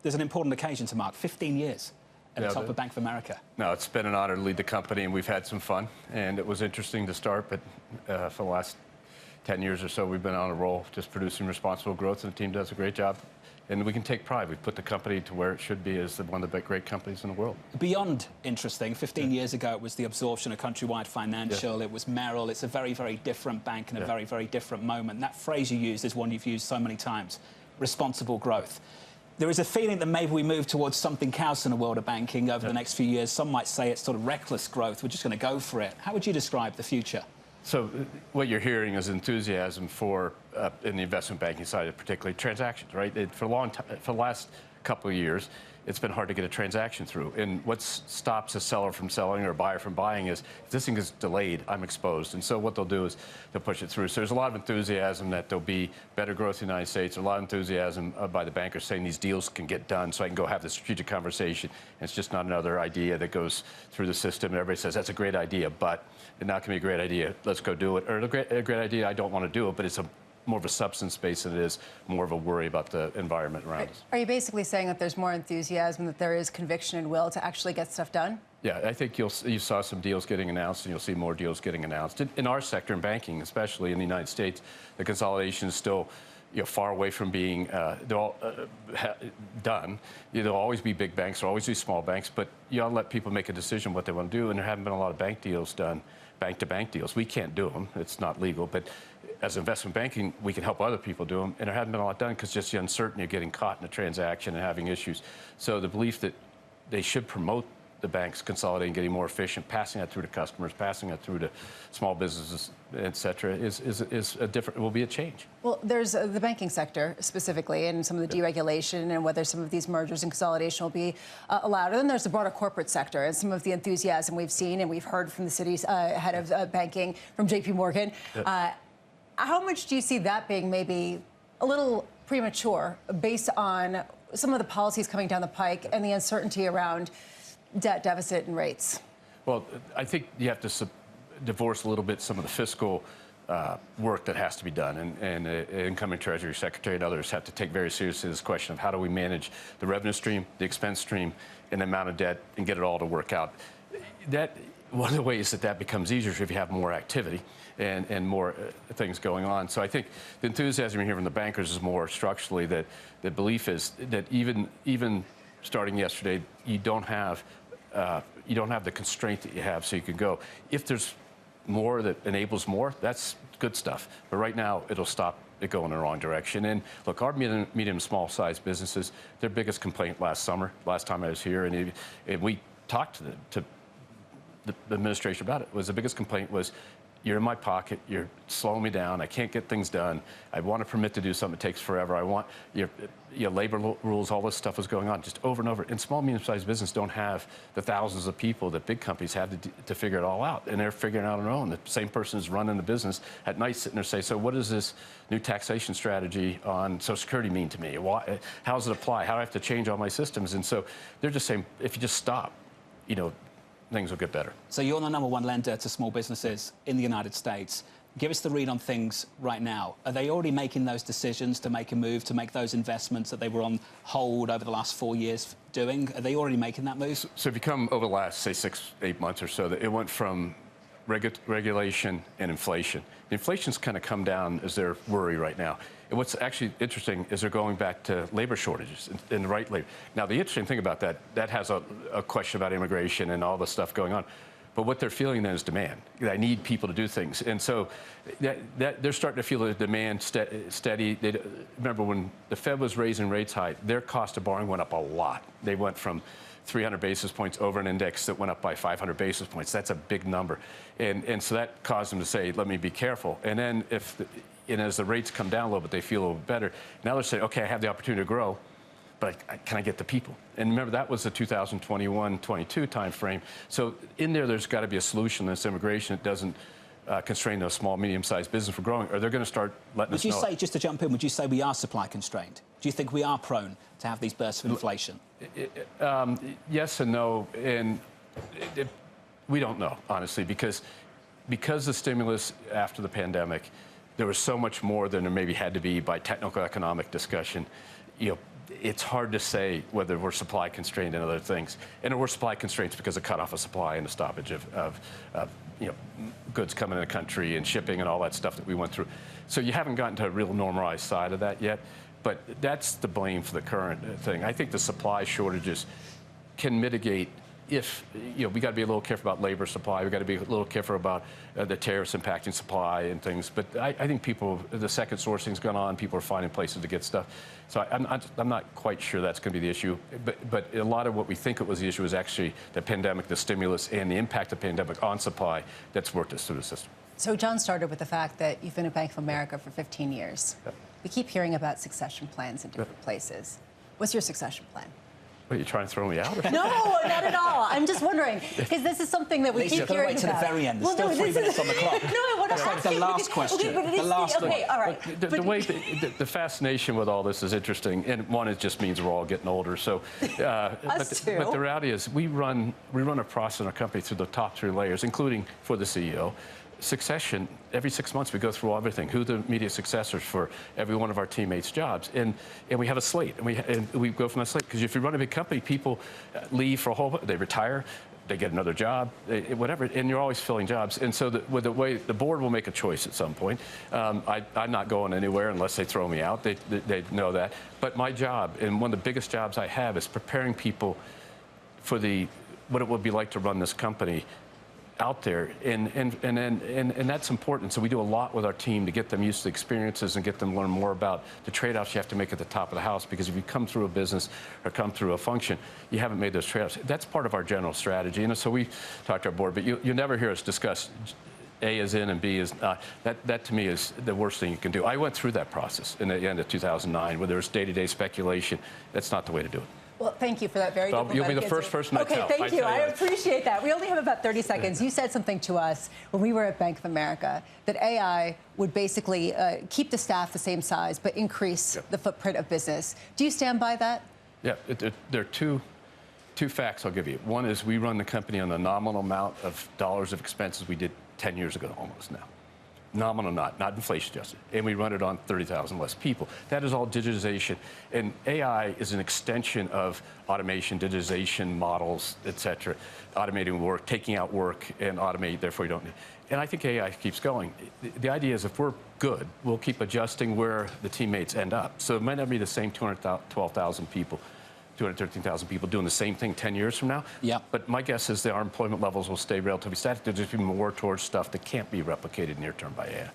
there's an important occasion to mark, 15 years at the top of Bank of America. No, it's been an honor to lead the company, and we've had some fun. And it was interesting to start, but for the last 10 years or so, we've been on a roll, just producing responsible growth, and the team does a great job. And we can take pride. We've put the company to where it should be as one of the great companies in the world. Beyond interesting, 15 years ago, it was the absorption of Countrywide Financial. It was Merrill. It's a very, very different bank and a very, very different moment. And that phrase you used is one you've used so many times, responsible growth. There is a feeling that maybe we move towards something else in the world of banking over the next few years. Some might say it's sort of reckless growth. We're just going to go for it. How would you describe the future? So what you're hearing is enthusiasm for, in the investment banking side, particularly transactions, right? For the last couple of years, it's been hard to get a transaction through. And what stops a seller from selling or a buyer from buying is, if this thing is delayed, I'm exposed. And so what they'll do is they'll push it through. So there's a lot of enthusiasm that there'll be better growth in the United States. There's a lot of enthusiasm by the bankers saying these deals can get done so I can go have the strategic conversation. And it's just not another idea that goes through the system. And everybody says, that's a great idea, but it's not going to be a great idea. Let's go do it. Or a great idea, I don't want to do it, but it's more of a substance base than it is more of a worry about the environment around us. Are you basically saying that there's more enthusiasm, that there is conviction and will to actually get stuff done? Yeah, I think you saw some deals getting announced, and you'll see more deals getting announced. In our sector, in banking, especially in the United States, the consolidation is still far away from being done. There'll always be big banks, there'll always be small banks, but you ought to let people make a decision what they want to do, and there haven't been a lot of bank deals done, bank-to-bank deals. We can't do them. It's not legal, but as investment banking, we can help other people do them, and there hasn't been a lot done because just the uncertainty of getting caught in a transaction and having issues. So the belief that they should promote the banks consolidating, getting more efficient, passing that through to customers, passing that through to small businesses, et cetera, will be a change. Well, there's the banking sector specifically and some of the deregulation and whether some of these mergers and consolidation will be allowed. And then there's the broader corporate sector and some of the enthusiasm we've seen and we've heard from the city's head of banking from JP Morgan. How much do you see that being maybe a little premature based on some of the policies coming down the pike and the uncertainty around debt deficit and rates? Well, I think you have to divorce a little bit some of the fiscal work that has to be done, and the incoming Treasury Secretary and others have to take very seriously this question of how do we manage the revenue stream, the expense stream, and the amount of debt, and get it all to work out. One of the ways that becomes easier is if you have more activity and more things going on. So I think the enthusiasm you hear from the bankers is more structurally that the belief is that even starting yesterday, you don't have the constraint that you have, so you can go. If there's more that enables more, that's good stuff. But right now, it'll stop it going in the wrong direction. And look, our medium small-sized businesses, their biggest complaint last time I was here, and we talked to the administration about it, was the biggest complaint was, you're in my pocket, you're slowing me down, I can't get things done, I want a permit to do something, it takes forever, I want your labor rules, all this stuff was going on just over and over. And small, medium-sized business don't have the thousands of people that big companies have to figure it all out, and they're figuring it out on their own. The same person is running the business at night sitting there saying, so what does this new taxation strategy on Social Security mean to me? How does it apply? How do I have to change all my systems? And so they're just saying, if you just stop, things will get better. So you're the #1 lender to small businesses in the United States. Give us the read on things right now. Are they already making those decisions to make a move, to make those investments that they were on hold over the last 4 years doing? Are they already making that move? So if you come over the last, say, 6-8 months or so, it went from regulation and inflation. The inflation's kind of come down as their worry right now. And what's actually interesting is they're going back to labor shortages and the right labor. Now, the interesting thing about that has a question about immigration and all the stuff going on. But what they're feeling then is demand. I need people to do things. And so they're starting to feel the demand steady. Remember, when the Fed was raising rates high, their cost of borrowing went up a lot. They went from 300 basis points over an index that went up by 500 basis points. That's a big number. And so that caused them to say, let me be careful. And then as the rates come down a little bit, they feel a little bit better. Now they're saying, okay, I have the opportunity to grow, but can I get the people? And remember, that was the 2021-22 time frame. So in there's got to be a solution to this immigration that doesn't constrain those small, medium-sized business from growing, or they're going to start letting us know. Would you say, just to jump in, would you say we are supply constrained? Do you think we are prone to have these bursts of inflation? Yes and no, and we don't know, honestly, because the stimulus after the pandemic, there was so much more than there maybe had to be by technical economic discussion. it's hard to say whether we're supply constrained and other things. And we're supply constraints because of cutoff of supply and the stoppage of goods coming in the country and shipping and all that stuff that we went through. So you haven't gotten to a real normalized side of that yet. But that's the blame for the current thing. I think the supply shortages can mitigate if, we got to be a little careful about labor supply. We got to be a little careful about the tariffs impacting supply and things. But I think the second sourcing's gone on. People are finding places to get stuff. So I'm not quite sure that's going to be the issue. But a lot of what we think it was the issue is actually the pandemic, the stimulus, and the impact of the pandemic on supply that's worked us through the system. So John started with the fact that you've been at Bank of America for 15 years. Yep. We keep hearing about succession plans in different places. What's your succession plan? What, are you trying to throw me out? No, not at all. I'm just wondering, because this is something that we keep hearing wait to about. the very end. There's still 3 minutes on the clock. No, I want to That's ask like the you, last question. Okay, but it is the last one. Okay, all right. The way the fascination with all this is interesting, and one, it just means we're all getting older. So, but the reality is, we run a process in our company through the top 3 layers, including for the CEO. Succession, every 6 months we go through everything, who the immediate successors for every one of our teammates' jobs, and we have a slate, and we go from that slate, because if you run a big company, people leave for a whole, they retire, they get another job, whatever, and you're always filling jobs. And so with the way the board will make a choice at some point. I'm not going anywhere unless they throw me out. They know that. But my job, and one of the biggest jobs I have, is preparing people for what it would be like to run this company out there, and that's important. So we do a lot with our team to get them used to the experiences and get them to learn more about the trade-offs you have to make at the top of the house, because if you come through a business or come through a function, you haven't made those trade-offs. That's part of our general strategy. And so we talk to our board, but you never hear us discuss A is in and B is not. That to me is the worst thing you can do. I went through that process in the end of 2009 where there was day-to-day speculation. That's not the way to do it. Well, thank you for that very diplomatic You'll be the first person to tell. Okay, thank you. I appreciate that. We only have about 30 seconds. You said something to us when we were at Bank of America that AI would basically keep the staff the same size but increase the footprint of business. Do you stand by that? Yeah, there are two facts I'll give you. One is we run the company on the nominal amount of dollars of expenses we did 10 years ago almost now. Nominal, not inflation adjusted. And we run it on 30,000 less people. That is all digitization. And AI is an extension of automation, digitization, models, et cetera. Automating work, taking out work, and automate, therefore you don't need. And I think AI keeps going. The idea is if we're good, we'll keep adjusting where the teammates end up. So it might not be the same 212,000 people, 213,000 people doing the same thing 10 years from now. Yeah. But my guess is that our employment levels will stay relatively static. There'll just be more towards stuff that can't be replicated near term by AI.